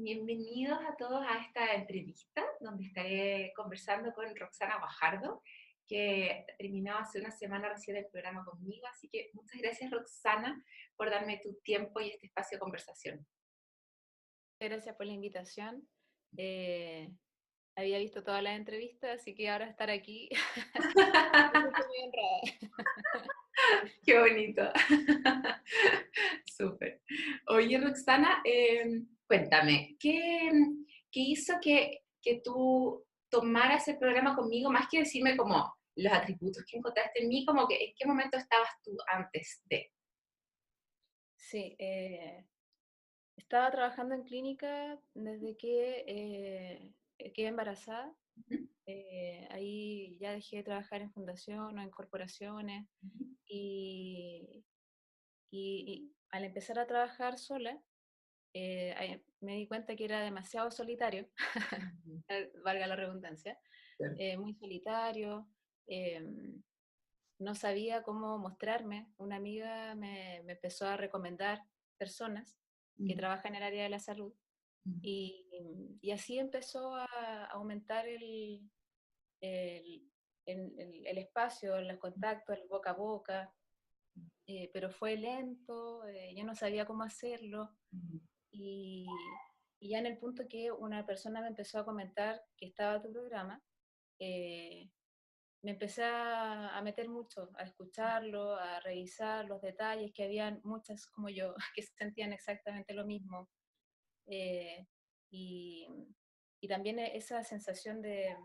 Bienvenidos a todos a esta entrevista donde estaré conversando con Roxana Guajardo, que terminó hace una semana recién el programa conmigo, así que muchas gracias Roxana por darme tu tiempo y este espacio de conversación. Gracias por la invitación. Eh, Había visto todas las entrevistas, así que ahora estar aquí me siento muy honrada. Qué bonito. Súper. Oye Roxana, cuéntame, ¿qué hizo que tú tomaras el programa conmigo, más que decirme como los atributos que encontraste en mí, como que en qué momento estabas tú antes de? Sí, estaba trabajando en clínica desde que quedé embarazada. Ujú, Ahí ya dejé de trabajar en fundación o en corporaciones ujú, y, y al empezar a trabajar sola, me di cuenta que era demasiado solitario, ujú. valga la redundancia, muy solitario. em, no sabía cómo mostrarme. Una amiga me empezó a recomendar personas que Mm, trabajan en el área de la salud mm, y, y así empezó a aumentar el, el espacio, los contactos, el boca a boca, pero fue lento, yo no sabía cómo hacerlo mm, y, y ya en el punto que una persona me empezó a comentar que estaba tu programa, eh, me empecé a meter mucho, a escucharlo, a revisar los detalles, que habían muchas como yo que sentían exactamente lo mismo. eh, y, y también esa sensación de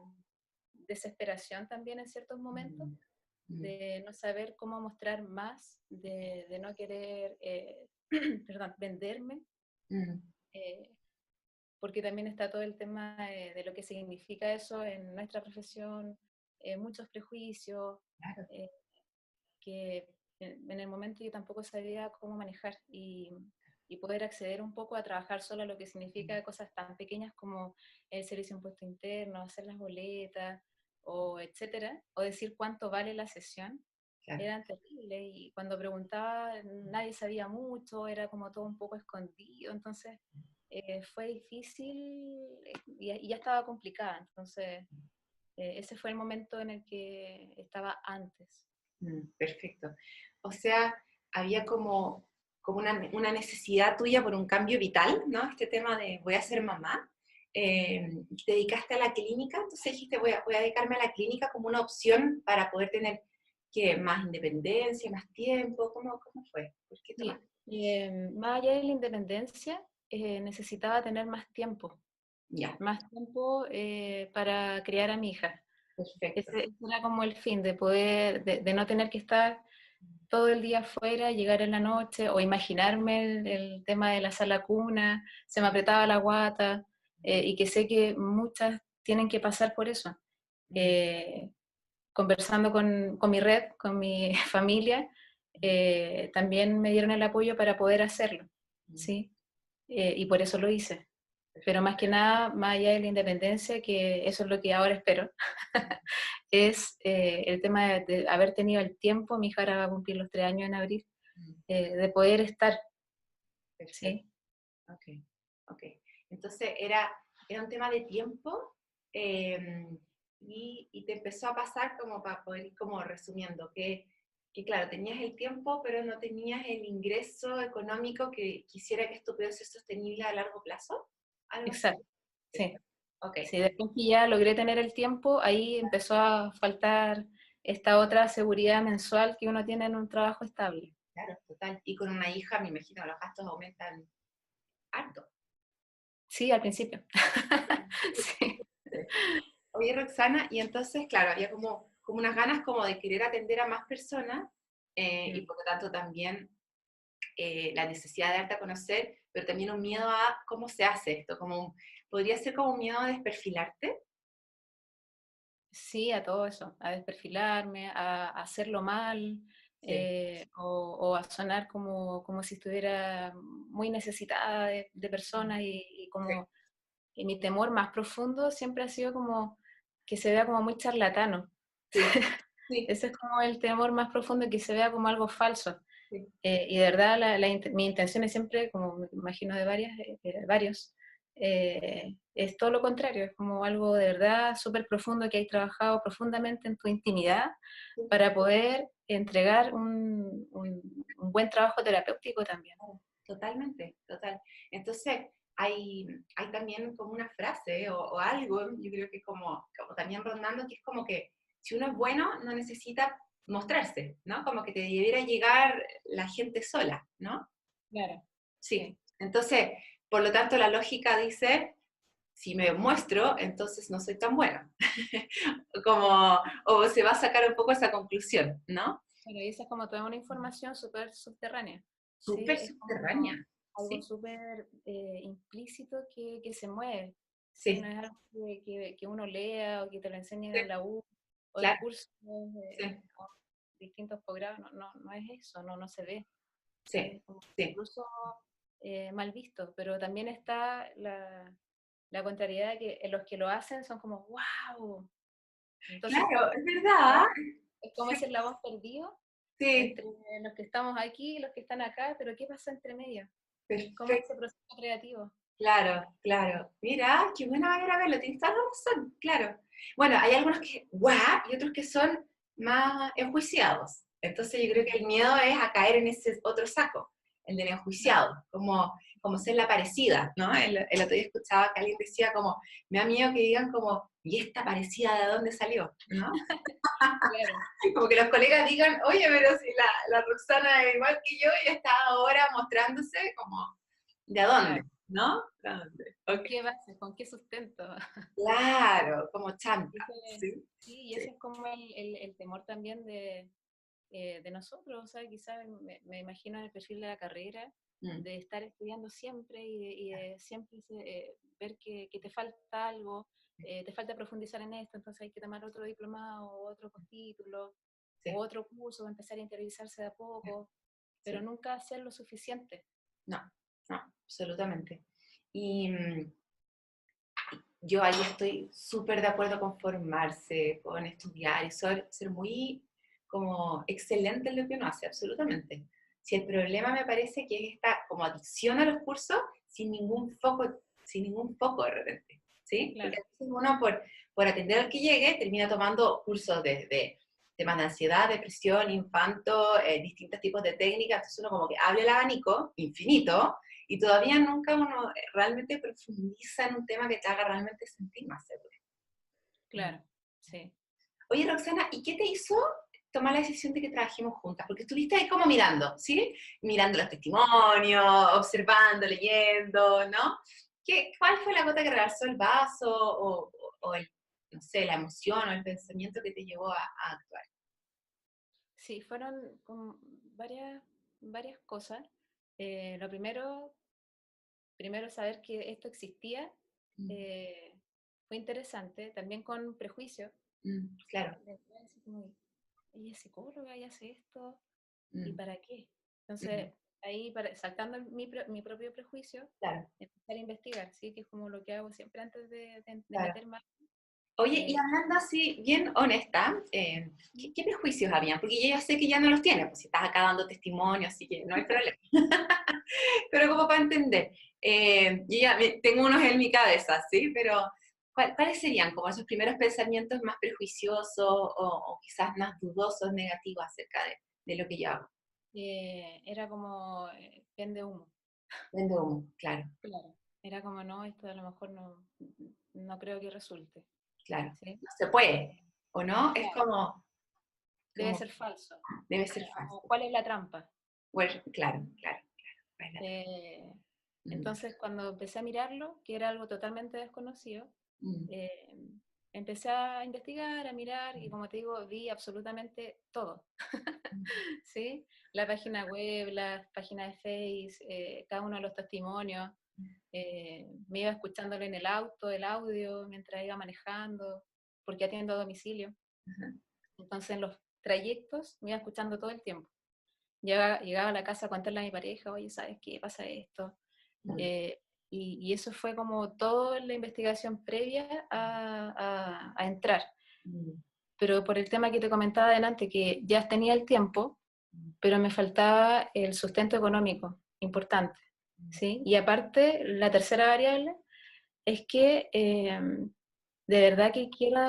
desesperación también en ciertos momentos, mm, mm, de no saber cómo mostrar más, de no querer, perdón, venderme, mm. eh, porque también está todo el tema de lo que significa eso en nuestra profesión, muchos prejuicios, Claro. eh, que en el momento yo tampoco sabía cómo manejar y poder acceder un poco a trabajar sola, lo que significa cosas tan pequeñas como el servicio de impuesto interno, hacer las boletas, o etcétera, o decir cuánto vale la sesión, Claro. eran terribles y cuando preguntaba nadie sabía mucho, era como todo un poco escondido, entonces fue difícil y ya estaba complicada, entonces ese fue el momento en el que estaba antes. Perfecto. O sea, había como una necesidad tuya por un cambio vital, ¿no? Este tema de voy a ser mamá. Te dedicaste a la clínica, entonces dijiste voy a dedicarme a la clínica como una opción para poder tener más independencia, más tiempo. ¿Cómo fue? ¿Por qué Sí, tomaste? más allá de la independencia, necesitaba tener Ya, más tiempo para criar a mi hija. perfecto. Ese era como el fin, de poder, de no tener que estar todo el día afuera, llegar en la noche, o imaginarme el tema de la sala cuna, se me apretaba la guata, y que sé que muchas tienen que pasar por eso. Mm, Eh, Conversando con mi red, con mi familia, también me dieron el apoyo para poder hacerlo, mm, ¿sí? Y por eso lo hice. Pero perfecto. más que nada, más allá de la independencia, que eso es lo que ahora espero, es el tema de haber tenido el tiempo, mi hija ahora va a cumplir los 3 años en abril, Mm, de poder estar, perfecto. ¿sí? Ok, ok. Entonces era un tema de tiempo eh, y te empezó a pasar como para poder ir como resumiendo, que claro, tenías el tiempo, pero no tenías el ingreso económico que quisiera que esto pudiera ser sostenible a largo plazo. Algo así. Exacto, sí. Ok, Sí, después que ya logré tener el tiempo, ahí empezó a faltar esta otra seguridad mensual que uno tiene en un trabajo estable. claro, total. Y con una hija, me imagino, los gastos aumentan harto. Sí, al principio. Sí. Oye, Roxana, y entonces, claro, había como unas ganas como de querer atender a más personas y Mm. por lo tanto también la necesidad de darte a conocer, pero también un miedo a cómo se hace esto, podría ser como un miedo a desperfilarte. Sí, a todo eso, a desperfilarme, a hacerlo mal, Sí, o a sonar como si estuviera muy necesitada de personas y sí, como y mi temor más profundo siempre ha sido como que se vea como muy charlatano. sí, sí, Ese es como el temor más profundo, que se vea como algo falso. sí. Y de verdad mi intención es siempre, como me imagino de varios, es todo lo contrario, es como algo de verdad súper profundo que hay trabajado profundamente en tu intimidad para poder entregar un buen trabajo terapéutico también. Totalmente, total. Entonces, hay también como una frase o algo, yo creo que como también rondando, que es como que si uno es bueno, no necesita mostrarse, ¿no? Como que te debiera llegar la gente sola, ¿no? Claro, Sí. sí. Entonces, por lo tanto, la lógica dice, si me muestro, entonces no soy tan bueno. Como, o se va a sacar un poco esa conclusión, ¿no? Pero esa es como toda una información súper subterránea, ¿sí? Súper Es como subterránea, algo ¿sí? súper implícito que se mueve, ¿sí? No Sí, es algo que uno lea o que te lo enseñen sí, en la U o en claro, cursos sí, o distintos posgrados, no es eso, no se ve, ¿sí? sí, Es como sí. incluso mal visto, pero también está la contrariedad de que los que lo hacen son como, wow, entonces Claro, es verdad. es como ese eslabón perdido Sí, entre los que estamos aquí y los que están acá, pero ¿qué pasa entre medio? ¿Cómo es ese perfecto. proceso creativo? Claro, claro. Mira, qué buena manera de verlo, tienes toda la razón, claro. Bueno, hay algunos que guau y otros que son más enjuiciados. Entonces yo creo que el miedo es a caer en ese otro saco, el del enjuiciado, como ser la parecida, ¿no? El otro día escuchaba que alguien decía como, me da miedo que digan como, ¿y esta parecida de dónde salió? ¿No? Claro, Como que los colegas digan, oye, pero si la Roxana es igual que yo y está ahora mostrándose como, ¿de dónde? claro. ¿No? ¿De dónde? ¿Con Ok. qué base? ¿Con qué sustento? Claro, como chanta, Ese- ¿sí? sí, y Sí. ese es como el temor también de nosotros, o sea, quizás me imagino en el perfil de la carrera, Mm, de estar estudiando siempre y de siempre ver que te falta algo, te falta profundizar en esto, entonces hay que tomar otro diplomado, o otro postítulo, o sí, otro curso, empezar a interiorizarse de a poco, pero sí. nunca hacer lo suficiente. No, no, absolutamente. Y yo ahí estoy súper de acuerdo con formarse, con estudiar y ser muy como excelente en lo que uno hace, absolutamente. Si el problema me parece que es esta como adicción a los cursos sin ningún foco de repente, ¿sí? Porque Claro, a veces uno por atender al que llegue termina tomando cursos de temas de ansiedad, depresión, infanto, distintos tipos de técnicas, entonces uno como que abre el abanico infinito y todavía nunca uno realmente profundiza en un tema que te haga realmente sentir más seguro. claro, sí. Oye, Roxana, ¿y qué te hizo tomar la decisión de que trabajemos juntas? Porque estuviste ahí como mirando, ¿sí? Mirando los testimonios, observando, leyendo, ¿no? ¿Cuál fue la gota que rebalsó el vaso o no sé, la emoción o el pensamiento que te llevó a actuar? Sí, fueron como varias cosas. Lo primero saber que esto existía, Mm, eh, fue interesante, también con prejuicio. claro. Después así como, ella es psicóloga, ella hace esto, ¿y Mm, para qué? mm, Entonces, ahí saltando mi propio prejuicio, claro, empezar a investigar, ¿sí? Que es como lo que hago siempre antes de claro. meter más. Oye, y eh, hablando así, bien honesta, ¿qué prejuicios habían? Porque yo ya sé que ya no los tienes, pues si estás acá dando testimonio, así que no hay problema. Pero como para entender, yo ya tengo unos en mi cabeza, ¿sí? Pero ¿cuáles serían como esos primeros pensamientos más prejuiciosos o quizás más dudosos, negativos acerca de lo que yo hago? era como, vende humo. Vendo humo, claro, Claro. Era como, no, esto a lo mejor no creo que resulte, claro. ¿sí? No se puede, ¿o no? Es Claro, debe como ser falso. debe ser O fácil. ¿cuál es la trampa? Bueno, claro, claro, ¿cuál es la Eh, Mm, entonces, cuando empecé a mirarlo, que era algo totalmente desconocido, mm, eh, empecé a investigar, a mirar, y como te digo, vi absolutamente todo. ¿Sí? La página web, las páginas de Face, cada uno de los testimonios. Me iba escuchándolo en el auto, el audio, mientras iba manejando, porque atiendo a domicilio. ajá, Entonces, en los trayectos me iba escuchando todo el tiempo. Llegaba a la casa a contarle a mi pareja, oye, ¿sabes qué? Pasa esto. mm, Eh, y eso fue como toda la investigación previa a entrar. mm, Pero por el tema que te comentaba adelante, que ya tenía el tiempo, mm, pero me faltaba el sustento económico importante, mm, ¿sí? Y aparte, la tercera variable es que de verdad que quiero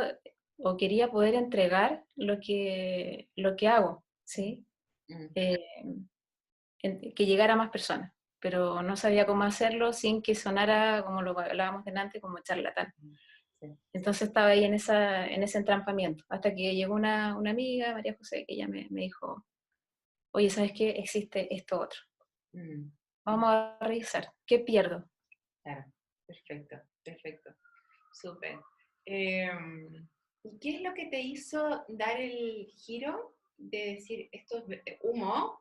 o quería poder entregar lo que hago, ¿sí? Mm, Eh, que llegara a más personas, pero no sabía cómo hacerlo sin que sonara, como lo hablábamos delante, como charlatán. mm, sí. Entonces estaba ahí en ese entrampamiento, hasta que llegó una amiga, María José, que ella me dijo, oye, ¿sabes qué? Existe esto otro. Mm, mm, Vamos a revisar. ¿Qué pierdo? claro, perfecto, perfecto, súper. ¿Y qué es lo que te hizo dar el giro de decir, esto es humo,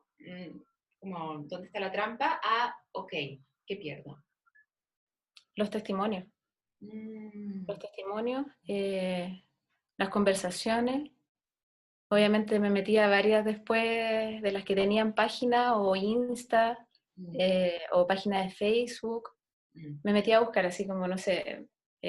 como, ¿dónde está la trampa? A, ok, ¿qué pierdo? Los testimonios. Mm, Los testimonios, las conversaciones. Obviamente me metí a varias después de las que tenían página o Insta mm, o página de Facebook. mm, Me metí a buscar así como, no sé,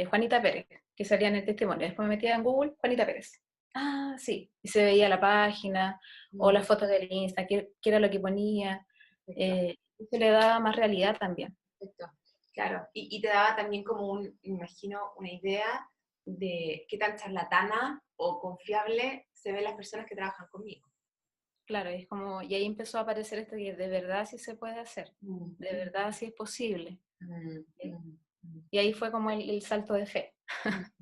Juanita Pérez, que salía en el testimonio. Después me metía en Google, Juanita Pérez. Ah, sí. Y se veía la página o mm, las fotos del Insta, qué era lo que ponía. perfecto, Eso le daba más realidad también. perfecto. Claro, y te daba también como me imagino, una idea de qué tan charlatana o confiable se ven las personas que trabajan conmigo. Claro, es como, y ahí empezó a aparecer esto que de verdad sí se puede hacer, Mm, de verdad sí es posible. mm, ¿Sí? mm, mm, Y ahí fue como el salto de fe.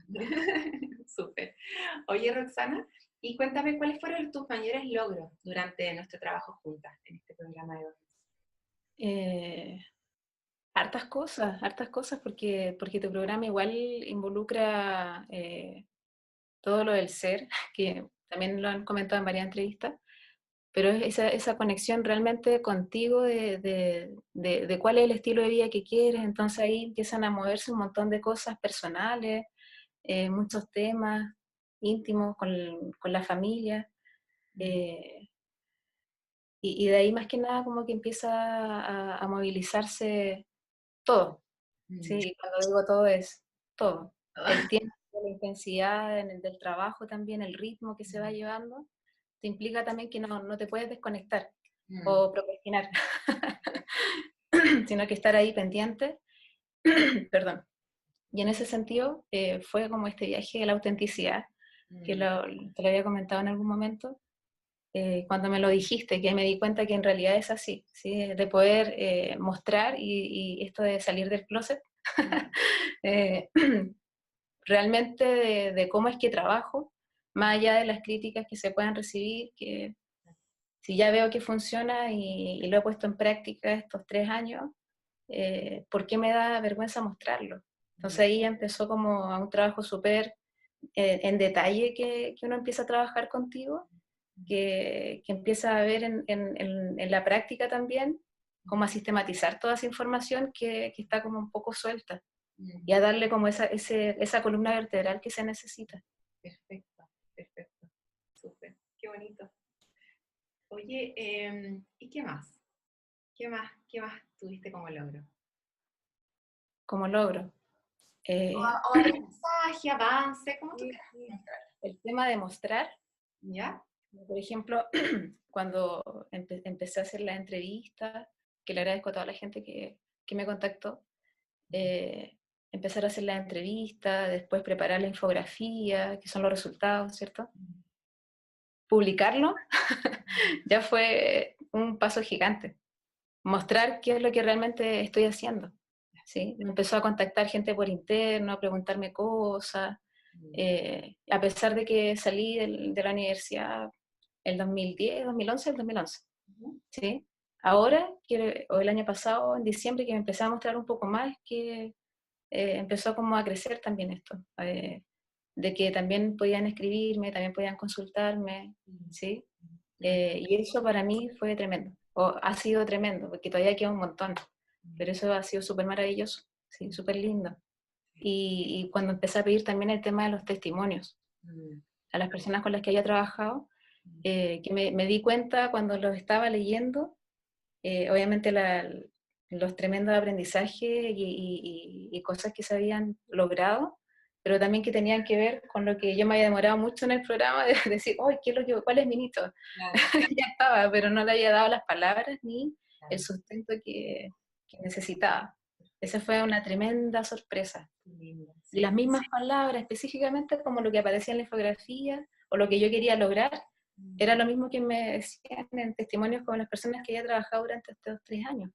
mm. Súper. Oye, Roxana, y cuéntame cuáles fueron tus mayores logros durante nuestro trabajo juntas en este programa de hoy. Eh, hartas cosas, porque tu programa igual involucra todo lo del ser, que también lo han comentado en varias entrevistas, pero es esa conexión realmente contigo de cuál es el estilo de vida que quieres, entonces ahí empiezan a moverse un montón de cosas personales, muchos temas íntimos con la familia, Mm, eh, y de ahí más que nada como que empieza a movilizarse todo, mm. ¿sí? Y cuando digo todo es todo, el tiempo, la intensidad en el del trabajo también, el ritmo que se va llevando, te implica también que no te puedes desconectar Mm, o procrastinar, sino que estar ahí pendiente, perdón. Y en ese sentido fue como este viaje de la autenticidad, que mm, te lo había comentado en algún momento, cuando me lo dijiste, que me di cuenta que en realidad es así, ¿sí? De poder mostrar y esto de salir del closet, mm, eh, realmente de cómo es que trabajo, más allá de las críticas que se puedan recibir, que si ya veo que funciona y lo he puesto en práctica estos 3 años, ¿por qué me da vergüenza mostrarlo? Entonces mm, ahí ya empezó como a un trabajo súper en detalle que uno empieza a trabajar contigo, que empieza a ver en la práctica también, cómo a sistematizar toda esa información que está como un poco suelta mm. y a darle como esa columna vertebral que se necesita. Perfecto, perfecto. Súper. Qué bonito. Oye, ¿y qué más? Qué más tuviste como logro? Como logro. Eh, O aprendizaje, avance, como tú sí, quieras sí. mostrar. El tema de mostrar, ¿Ya? por ejemplo, cuando empecé a hacer la entrevista, que le agradezco a toda la gente que me contactó, eh, empezar a hacer la entrevista, después preparar la infografía, que son los resultados, ¿cierto? Publicarlo ya fue un paso gigante. Mostrar qué es lo que realmente estoy haciendo. ¿Sí? Me empezó a contactar gente por interno, a preguntarme cosas, a pesar de que salí de la universidad el 2010, 2011, el 2011. Ujú. ¿Sí? Ahora, o el año pasado, en diciembre, que me empecé a mostrar un poco más, que empezó como a crecer también esto, de que también podían escribirme, también podían consultarme, ¿sí? Mm, Y eso para mí fue tremendo, o ha sido tremendo, porque todavía queda un montón, pero eso ha sido súper maravilloso, ¿sí? Súper lindo. Y cuando empecé a pedir también el tema de los testimonios mm, a las personas con las que había trabajado, mm, que me di cuenta cuando los estaba leyendo, obviamente los tremendos aprendizajes y cosas que se habían logrado, pero también que tenían que ver con lo que yo me había demorado mucho en el programa, de decir, oh, ¿cuál es mi nicho? claro, Ya estaba, pero no le había dado las palabras ni el claro. sustento que necesitaba. Esa fue una tremenda sorpresa. Linda, Y las sí. mismas palabras, específicamente como lo que aparecía en la infografía o lo que yo quería lograr, era lo mismo que me decían en testimonios con las personas que había trabajado durante estos 3 años.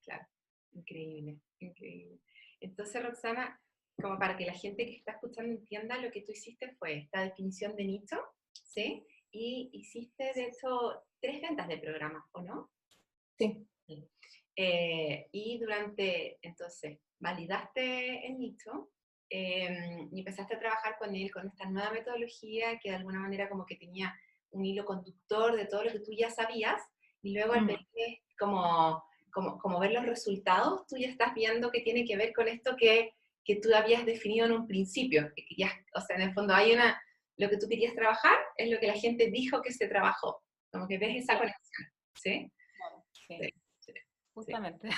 Claro, increíble, increíble. Entonces, Roxana, como para que la gente que está escuchando entienda, lo que tú hiciste fue esta definición de nicho, ¿sí? Y hiciste, de hecho, 3 ventas de programa, ¿o no? Sí. Sí. Y entonces, validaste el nicho y empezaste a trabajar con él, con esta nueva metodología que de alguna manera como que tenía un hilo conductor de todo lo que tú ya sabías, y luego al ver como ver los resultados, tú ya estás viendo que tiene que ver con esto que tú habías definido en un principio, que querías, o sea, en el fondo lo que tú querías trabajar es lo que la gente dijo que se trabajó, como que ves esa conexión, ¿sí? Claro, sí, Sí, sí, sí. justamente.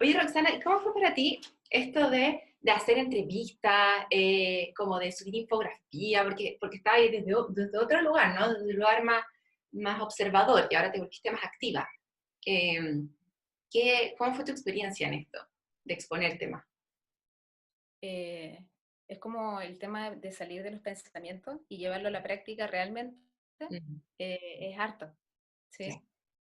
Oye, Roxana, ¿y cómo fue para ti esto de hacer entrevistas, como de subir infografía? Porque estaba ahí desde otro lugar, ¿no? Desde un lugar más observador y ahora te volviste más activa. Eh, ¿Cómo fue tu experiencia en esto, de exponerte más? Eh, es como el tema de salir de los pensamientos y llevarlo a la práctica realmente, Mm, es harto, claro. ¿sí?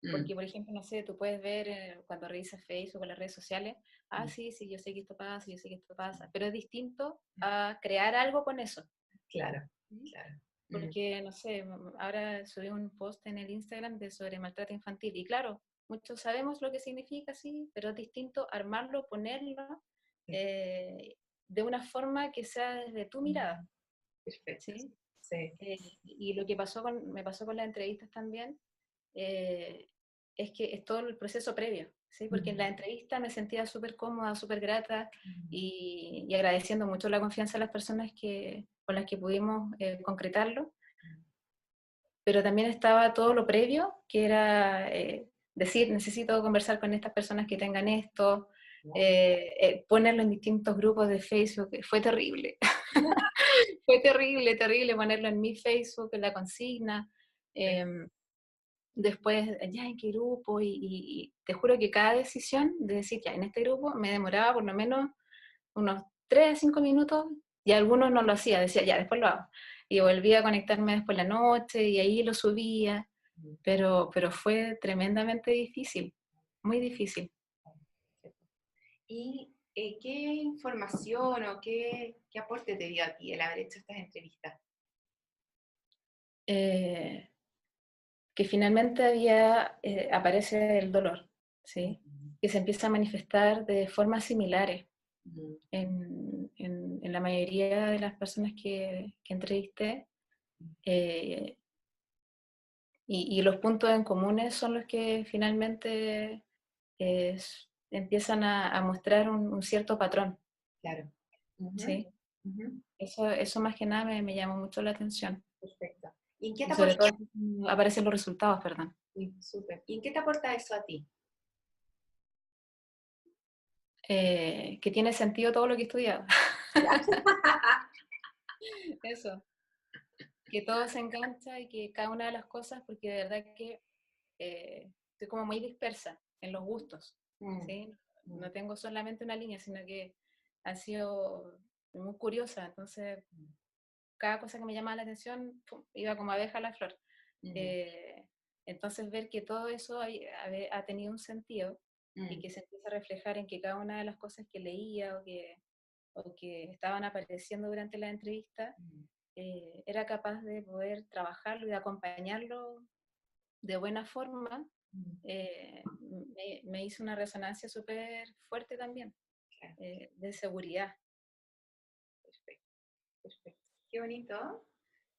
Mm, Porque, por ejemplo, no sé, tú puedes ver cuando revisas Facebook o las redes sociales, mm, sí, sí, yo sé que esto pasa, yo sé que esto pasa, pero es distinto a crear algo con eso. claro, ¿Sí? claro. Mm, Porque, no sé, ahora subí un post en el Instagram sobre maltrato infantil y claro, muchos sabemos lo que significa, sí, pero es distinto armarlo, ponerlo sí. eh, de una forma que sea desde tu mirada, Mm, perfecto. ¿sí? Sí. Y lo que me pasó con las entrevistas también, eh, es que es todo el proceso previo, ¿sí? Porque en la Mm, entrevista me sentía súper cómoda, súper grata mm, y agradeciendo mucho la confianza de las personas con las que pudimos concretarlo, pero también estaba todo lo previo, que era decir, necesito conversar con estas personas que tengan esto, ponerlo en distintos grupos de Facebook, fue terrible. Fue terrible, terrible ponerlo en mi Facebook, en la consigna. sí. eh, Después, ya en qué grupo, y te juro que cada decisión de decir, ya en este grupo, me demoraba por lo menos unos 3 a 5 minutos, y algunos no lo hacía, decía, ya, después lo hago. Y volvía a conectarme después la noche, y ahí lo subía, Mm, pero fue tremendamente difícil, muy difícil. sí. ¿Y qué información o qué aporte te dio a ti el haber hecho estas entrevistas? Eh, que finalmente aparece el dolor, ¿sí? Mm, Que se empieza a manifestar de formas similares mm, en la mayoría de las personas que entrevisté, eh, y los puntos en comunes son los que finalmente empiezan a mostrar un cierto patrón, claro. Ujú, ¿sí? ujú, Eso más que nada me llamó mucho la atención. perfecto. ¿Y en qué te Y aporta? sobre todo aparecen los resultados, perdón. Sí, súper. ¿Y en qué te aporta eso a ti? Que tiene sentido todo lo que he estudiado. Ya. Eso, que todo se engancha y que cada una de las cosas, porque de verdad que estoy como muy dispersa en los gustos, Mm, ¿sí? mm, No tengo solamente una línea, sino que ha sido muy curiosa, entonces cada cosa que me llamaba la atención pum, iba como abeja a la flor. mm, Eh, entonces ver que todo eso ha tenido un sentido y mm, que se empieza a reflejar en que cada una de las cosas que leía o que estaban apareciendo durante la entrevista, mm, era capaz de poder trabajarlo y de acompañarlo de buena forma. mm, Me hizo una resonancia súper fuerte también, claro, de seguridad. perfecto, perfecto. Qué bonito.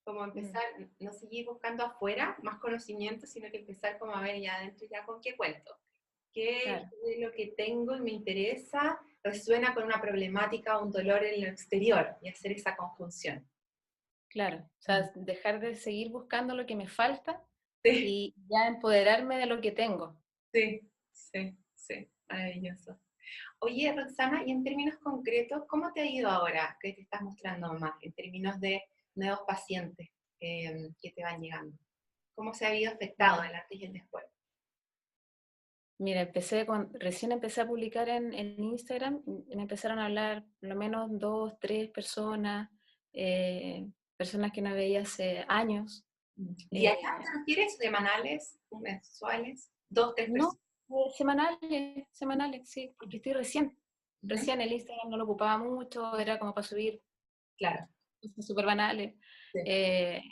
Como Mm, empezar, no seguir buscando afuera más conocimiento, sino que empezar como a ver ya adentro ya con qué cuento. ¿Qué claro, es lo que tengo y me interesa? Resuena con una problemática o un dolor en lo exterior y hacer esa conjunción. claro. O Mm. sea, dejar de seguir buscando lo que me falta Sí, y ya empoderarme de lo que tengo. sí, sí, sí, maravilloso. Oye, Roxana, y en términos concretos, ¿cómo te ha ido ahora que te estás mostrando más en términos de nuevos pacientes que te van llegando? ¿Cómo se ha ido afectado el antes y el después? Mira, recién empecé a publicar en Instagram, me empezaron a hablar por lo menos 2, 3 personas, personas que no veía hace años. ¿Diarias te refieres? ¿Semanales? ¿Mensuales? ¿Dos, tres No, personas? semanales, sí, porque estoy recién el Instagram no lo ocupaba mucho, era como para subir Claro. cosas súper banales. Sí. Eh,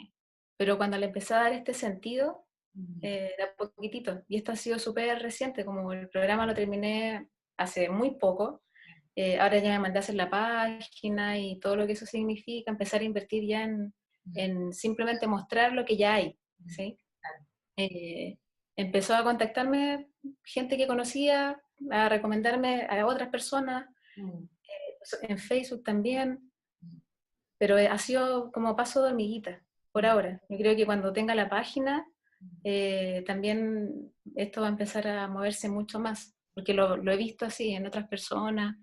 pero cuando le empecé a dar este sentido, Mm. de a poquitito, y esto ha sido súper reciente, como el programa lo terminé hace muy poco, ahora ya me mandé a hacer la página y todo lo que eso significa, empezar a invertir ya en simplemente mostrar lo que ya hay, ¿sí? Claro. Empezó a contactarme gente que conocía, a recomendarme a otras personas, Mm. en Facebook también, Mm. pero ha sido como paso de hormiguita por ahora. Yo creo que cuando tenga la página, también esto va a empezar a moverse mucho más, porque lo he visto así en otras personas,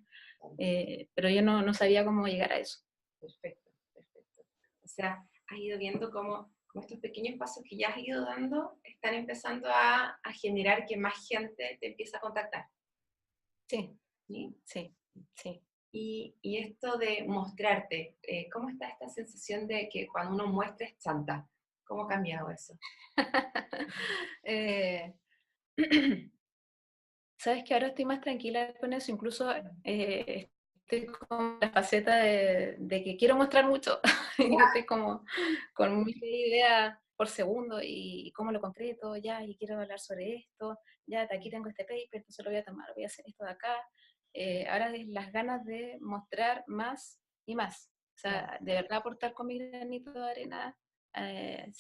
pero yo no sabía cómo llegar a eso. Perfecto, perfecto. O sea, has ido viendo cómo estos pequeños pasos que ya has ido dando están empezando a generar que más gente te empiece a contactar. Sí, ¿Sí? sí, sí. Y esto de mostrarte, ¿cómo está esta sensación de que cuando uno muestra es chanta? ¿Cómo ha cambiado eso? Eh, Sabes que ahora estoy más tranquila con eso, incluso estoy con la faceta de que quiero mostrar mucho, y estoy como con mucha idea por segundo y cómo lo concreto, ya, y quiero hablar sobre esto, ya, de aquí tengo este paper, entonces lo voy a tomar, voy a hacer esto de acá. Ahora es las ganas de mostrar más y más, o sea, de verdad aportar con mi granito de arena, eh,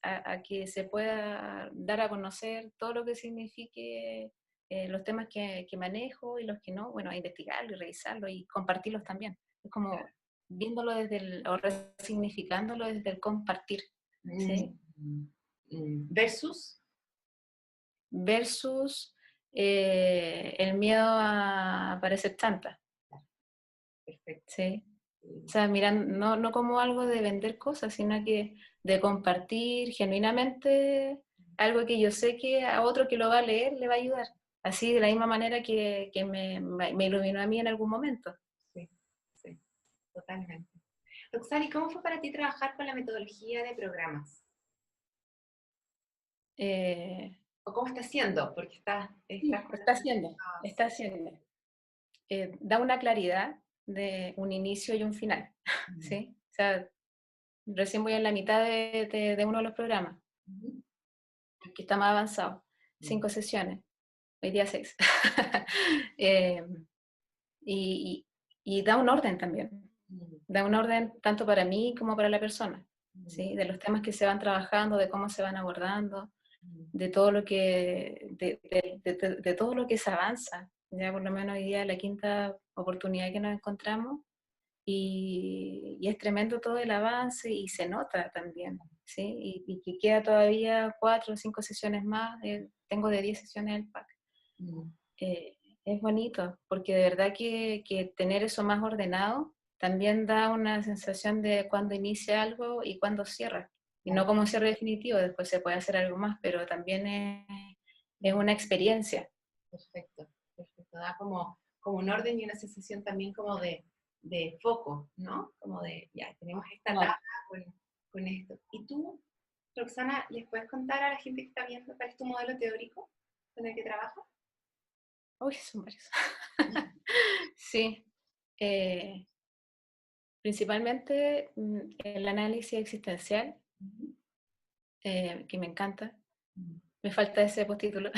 a que se pueda dar a conocer todo lo que signifique los temas que manejo y los que no, bueno, a investigarlo y revisarlo y compartirlos también. Es como viéndolo o resignificándolo desde el compartir, ¿sí? Versus, Versus el miedo a parecer chanta, perfecto. ¿sí? O sea, miran, no como algo de vender cosas, sino que de compartir genuinamente algo que yo sé que a otro que lo va a leer le va a ayudar. Así, de la misma manera que me iluminó a mí en algún momento. Sí, sí, totalmente. Roxani, ¿cómo fue para ti trabajar con la metodología de programas? Eh, ¿O cómo está siendo? Porque estás con está haciendo, está haciendo. Da una claridad de un inicio y un final, ¿sí? O sea, recién voy en la mitad de uno de los programas, que está más avanzado. 5 sesiones, hoy día 6. eh, y, y da un orden también. Da un orden tanto para mí como para la persona, ¿sí? De los temas que se van trabajando, de cómo se van abordando, de todo lo que, de todo lo que se avanza. Ya por lo menos hoy día es la quinta oportunidad que nos encontramos y es tremendo todo el avance y se nota también, ¿sí? Y que queda todavía 4 o 5 sesiones más, tengo de 10 sesiones el pack. Es bonito, porque de verdad que tener eso más ordenado también da una sensación de cuando inicia algo y cuando cierra. Y no como un cierre definitivo, después se puede hacer algo más, pero también es una experiencia. Perfecto, perfecto. Da como un orden y una sensación también como de foco, ¿no? Como de, ya, tenemos esta Claro. etapa con esto. ¿Y tú, Roxana, les puedes contar a la gente que está viendo cuál es tu modelo teórico con el que trabajas? Uy, son varios. Sí. Principalmente el análisis existencial, que me encanta. Me falta ese postítulo.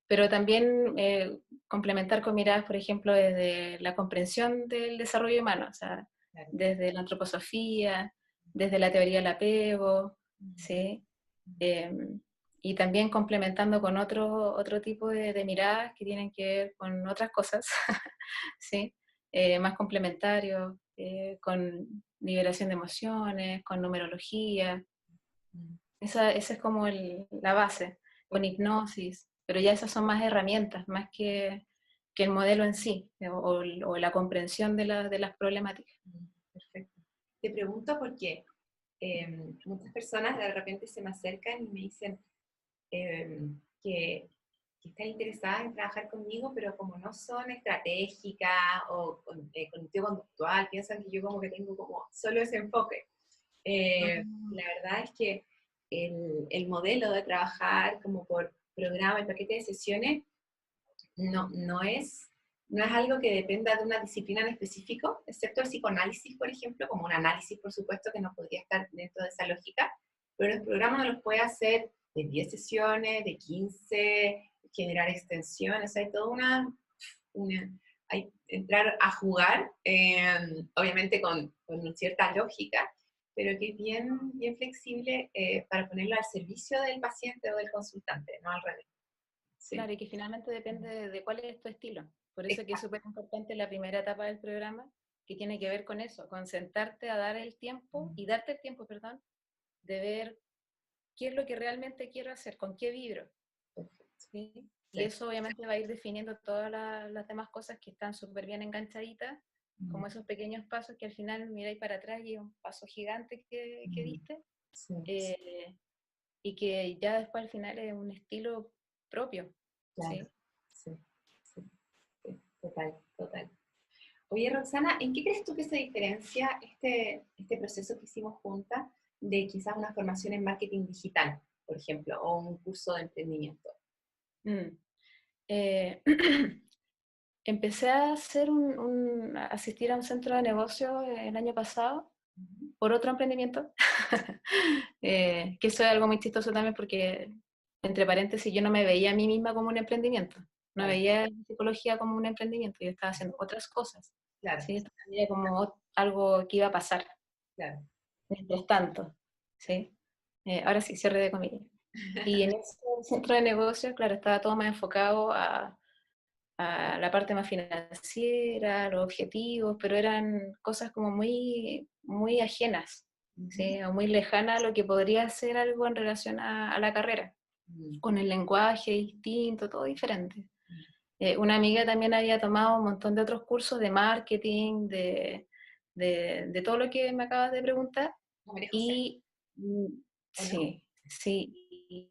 Pero también complementar con miradas, por ejemplo, desde la comprensión del desarrollo humano, o sea, Claro. desde la antroposofía, desde la teoría del apego, ¿sí? Y también complementando con otro tipo de miradas que tienen que ver con otras cosas, ¿sí? Más complementarios, con liberación de emociones, con numerología. Esa es como la base, con hipnosis, pero ya esas son más herramientas, más que el modelo en sí, o la comprensión de las problemáticas. Perfecto. Te pregunto por qué. muchas personas de repente se me acercan y me dicen que están interesadas en trabajar conmigo, pero como no son estratégicas o cognitivo-conductual, piensan que yo como que tengo como solo ese enfoque. La verdad es que el modelo de trabajar como por programa y paquete de sesiones no es algo que dependa de una disciplina en específico, excepto el psicoanálisis, por ejemplo, como un análisis, por supuesto, que no podría estar dentro de esa lógica, pero los programas no los puede hacer de 10 sesiones, de 15, generar extensiones, hay toda hay entrar a jugar, obviamente con cierta lógica, pero que es bien flexible para ponerlo al servicio del paciente o del consultante, no al revés. Sí. Claro, y que finalmente depende de cuál es tu estilo. Por eso que es súper importante la primera etapa del programa, que tiene que ver con eso, con sentarte a dar el tiempo, y darte el tiempo, perdón, de ver qué es lo que realmente quiero hacer, con qué vibro. ¿Sí? Sí. Y eso obviamente va a ir definiendo todas las demás cosas que están súper bien enganchaditas, como esos pequeños pasos que al final miráis para atrás y es un paso gigante que diste, Sí. Y que ya después al final es un estilo propio. Claro. ¿Sí? Sí. Total. Oye, Roxana, ¿en qué crees tú que se diferencia este proceso que hicimos juntas de quizás una formación en marketing digital, por ejemplo, o un curso de emprendimiento? Empecé a asistir a un centro de negocio el año pasado por otro emprendimiento, que eso es algo muy chistoso también porque, entre paréntesis, yo no me veía a mí misma como un emprendimiento, no veía la psicología como un emprendimiento, yo estaba haciendo otras cosas, Claro. ¿sí? Esto sería como algo que iba a pasar, claro. Mientras tanto, ¿sí? Ahora sí, cierre de comillas. Y en ese centro de negocio, claro, estaba todo más enfocado a la parte más financiera, los objetivos, pero eran cosas como muy ajenas, ¿sí? O muy lejanas a lo que podría ser algo en relación a la carrera, con el lenguaje distinto, todo diferente. Una amiga también había tomado un montón de otros cursos de marketing, de todo lo que me acabas de preguntar, y sí,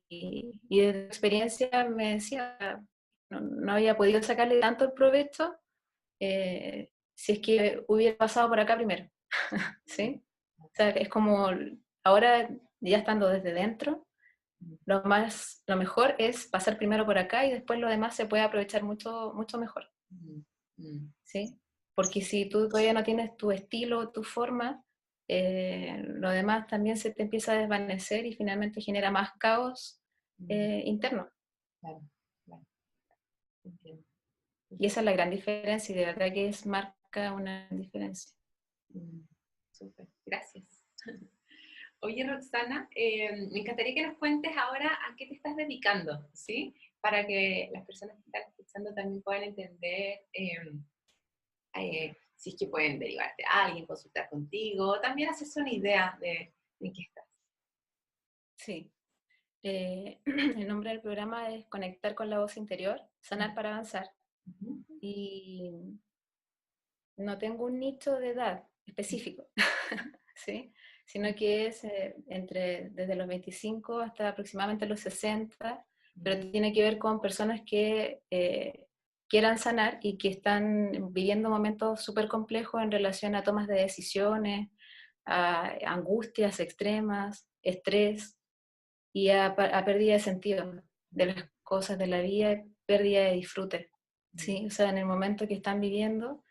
y de experiencia me decía, no había podido sacarle tanto el provecho si es que hubiera pasado por acá primero, ¿sí? O sea, es como ahora, ya estando desde dentro, lo mejor es pasar primero por acá y después lo demás se puede aprovechar mucho mejor, ¿sí? Porque si tú todavía no tienes tu estilo, tu forma, lo demás también se te empieza a desvanecer y finalmente genera más caos interno. Claro. Entiendo. Y esa es la gran diferencia, y de verdad que marca una diferencia. Súper, gracias. Oye, Roxana, me encantaría que nos cuentes ahora a qué te estás dedicando, ¿sí? Para que las personas que están escuchando también puedan entender si es que pueden derivarte a alguien, consultar contigo, también hacerse una idea de en qué estás. Sí. El nombre del programa es Conectar con la voz interior, sanar para avanzar. Y no tengo un nicho de edad específico, ¿sí? Sino que es desde los 25 hasta aproximadamente los 60, pero tiene que ver con personas que quieran sanar y que están viviendo momentos súper complejos en relación a tomas de decisiones, a angustias extremas, estrés y a pérdida de sentido de las cosas de la vida, pérdida de disfrute, ¿sí? O sea, en el momento que están viviendo,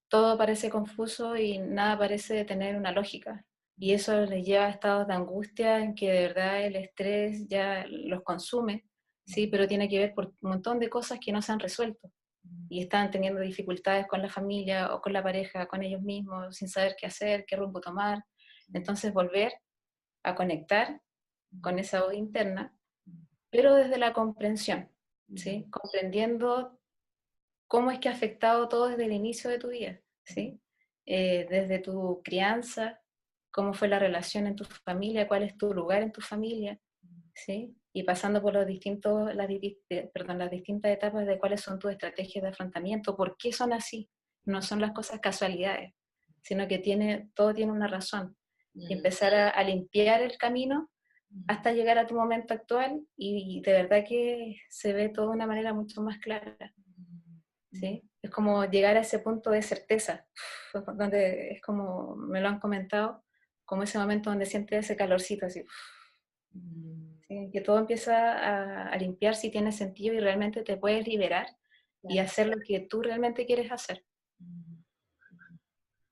todo parece confuso y nada parece tener una lógica. Y eso les lleva a estados de angustia en que de verdad el estrés ya los consume, ¿sí? Pero tiene que ver por un montón de cosas que no se han resuelto. Y están teniendo dificultades con la familia o con la pareja, con ellos mismos, sin saber qué hacer, qué rumbo tomar. Entonces volver a conectar con esa voz interna, pero desde la comprensión, ¿sí? Comprendiendo cómo es que ha afectado todo desde el inicio de tu vida, ¿sí? Desde tu crianza, cómo fue la relación en tu familia, cuál es tu lugar en tu familia, ¿sí? Y pasando por las distintas etapas de cuáles son tus estrategias de afrontamiento, por qué son así. No son las cosas casualidades, sino que todo tiene una razón. y empezar a limpiar el camino hasta llegar a tu momento actual y de verdad que se ve todo de una manera mucho más clara, ¿sí? Es como llegar a ese punto de certeza, donde es como, me lo han comentado, como ese momento donde sientes ese calorcito así, ¿sí? Que todo empieza a limpiarse y tiene sentido y realmente te puedes liberar y hacer lo que tú realmente quieres hacer.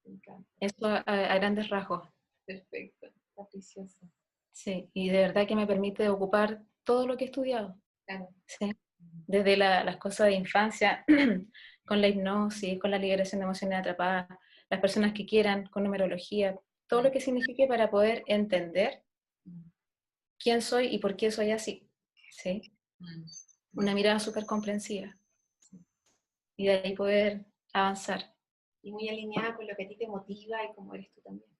Me encanta. Eso a grandes rasgos. Perfecto, está precioso. Sí, y de verdad que me permite ocupar todo lo que he estudiado. Claro. ¿Sí? Desde las cosas de infancia, con la hipnosis, con la liberación de emociones atrapadas, las personas que quieran, con numerología, todo lo que signifique para poder entender quién soy y por qué soy así. ¿Sí? Una mirada súper comprensiva. Y de ahí poder avanzar. Y muy alineada con lo que a ti te motiva y cómo eres tú también.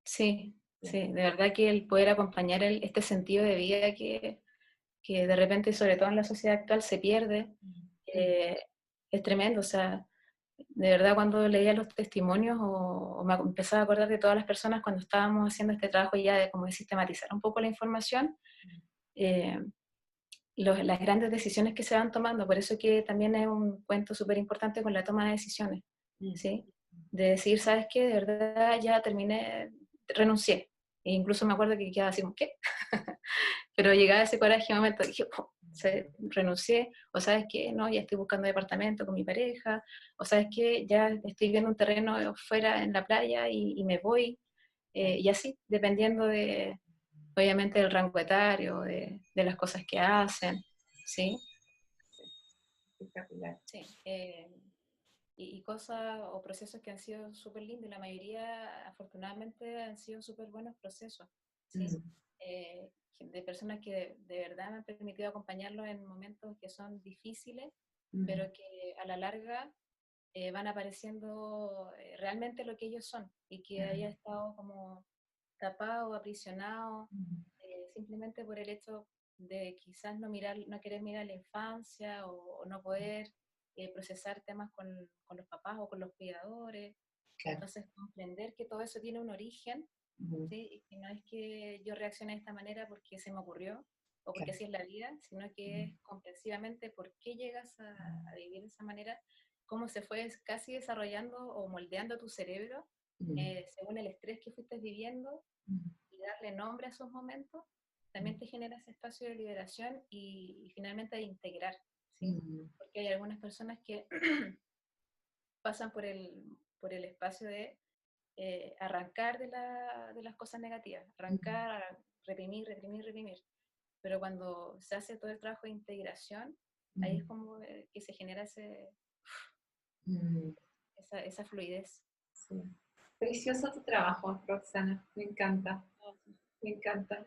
Sí, sí, de verdad que el poder acompañar este sentido de vida que de repente, sobre todo en la sociedad actual, se pierde, es tremendo. O sea, de verdad cuando leía los testimonios o me empezaba a acordar de todas las personas cuando estábamos haciendo este trabajo ya de como de sistematizar un poco la información, eh, las grandes decisiones que se van tomando, por eso que también es un cuento súper importante con la toma de decisiones, ¿sí? De decir, ¿sabes qué? De verdad ya terminé, renuncié. E incluso me acuerdo que quedaba así como, ¿qué? Pero llegaba ese coraje, un momento, dije, oh, renuncié, o sabes qué, no, ya estoy buscando departamento con mi pareja, o sabes qué, ya estoy viendo un terreno fuera en la playa y me voy, y así, dependiendo de, obviamente, del rango etario, de las cosas que hacen, ¿sí? Espectacular. Sí. Y cosas o procesos que han sido súper lindos, y la mayoría, afortunadamente, han sido súper buenos procesos, ¿sí? De personas que de verdad me han permitido acompañarlos en momentos que son difíciles, pero que a la larga van apareciendo realmente lo que ellos son, y que haya estado como tapado, aprisionado, simplemente por el hecho de quizás no querer mirar la infancia o no poder procesar temas con los papás o con los cuidadores. Claro. Entonces, comprender que todo eso tiene un origen, ¿sí? Y que no es que yo reaccione de esta manera porque se me ocurrió o porque así es la vida, sino que es comprensivamente por qué llegas a vivir de esa manera, cómo se fue casi desarrollando o moldeando tu cerebro según el estrés que fuiste viviendo, y darle nombre a esos momentos también te genera ese espacio de liberación y finalmente de integrar, ¿sí? Porque hay algunas personas que pasan por el espacio de arrancar de las cosas negativas, arrancar, reprimir, reprimir, reprimir. Pero cuando se hace todo el trabajo de integración, ahí es como que se genera esa fluidez. Sí. Precioso tu trabajo, Roxana. Me encanta. Me encanta.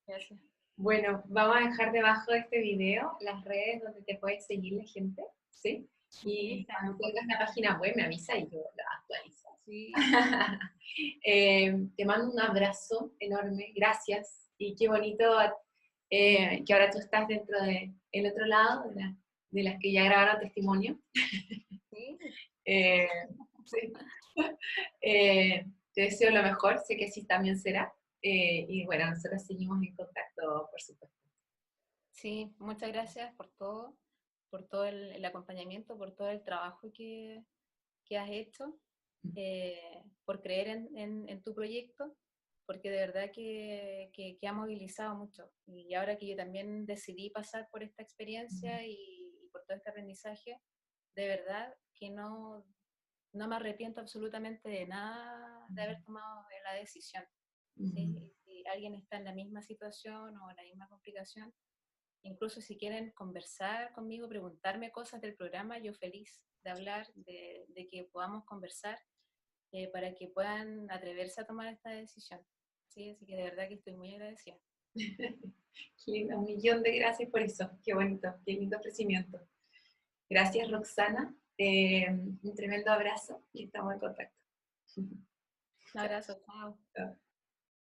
Gracias. Bueno, vamos a dejar debajo de este video las redes donde te puede seguir la gente, ¿sí? Y cuando tengas la página web me avisa y yo la actualizo. Sí. Te mando un abrazo enorme, gracias. Y qué bonito que ahora tú estás dentro del otro lado, de las que ya grabaron testimonio. Sí. Sí. Te deseo lo mejor, sé que así también será. Y bueno, nosotros seguimos en contacto, por supuesto. Sí, muchas gracias por todo el acompañamiento, por todo el trabajo que has hecho, por creer en tu proyecto, porque de verdad que ha movilizado mucho. Y ahora que yo también decidí pasar por esta experiencia y por todo este aprendizaje, de verdad que no me arrepiento absolutamente de nada de haber tomado la decisión. ¿Sí? Y si alguien está en la misma situación o en la misma complicación, incluso si quieren conversar conmigo, preguntarme cosas del programa, yo feliz de hablar, de que podamos conversar para que puedan atreverse a tomar esta decisión. ¿Sí? Así que de verdad que estoy muy agradecida. Qué lindo, un millón de gracias por eso. Qué bonito, qué lindo ofrecimiento. Gracias, Roxana. Un tremendo abrazo y estamos en contacto. Un abrazo, chao. Chao.